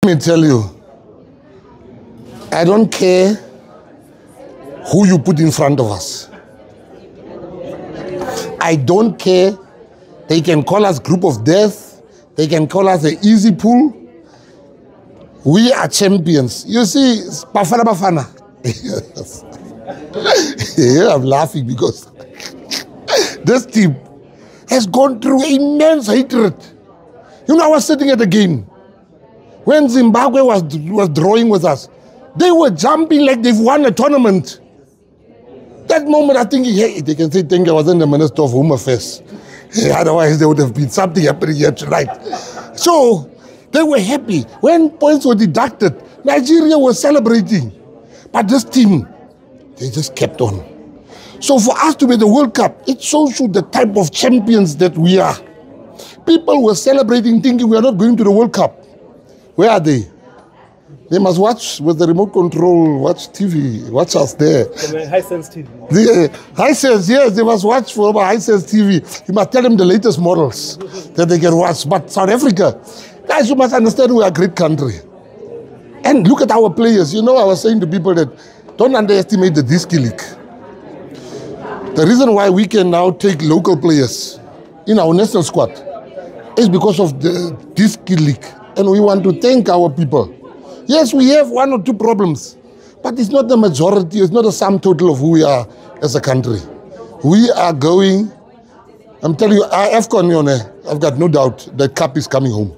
me tell you, I don't care who you put in front of us. I don't care. They can call us group of death. They can call us the easy pool. We are champions. You see, Bafana Bafana. Yeah, I'm laughing because this team has gone through immense hatred. You know, I was sitting at the game. When Zimbabwe was drawing with us, they were jumping like they've won a tournament. That moment, I think, hey, they can say, thank I wasn't the Minister of Home Affairs. Otherwise, there would have been something happening here tonight. So, they were happy. When points were deducted, Nigeria was celebrating. But this team, they just kept on. So for us to be the World Cup, it shows you the type of champions that we are. People were celebrating thinking we are not going to the World Cup. Where are they? They must watch with the remote control, watch TV, watch us there. Hisense TV. Hisense, yes, they must watch for Hisense TV. You must tell them the latest models that they can watch. But South Africa, guys, you must understand we are a great country. And look at our players. You know, I was saying to people that don't underestimate the Diski League. The reason why we can now take local players in our national squad is because of the Diski League. And we want to thank our people. Yes, we have one or two problems, but it's not the majority, it's not the sum total of who we are as a country. We are going, I'm telling you, AFCON, I've got no doubt the cup is coming home.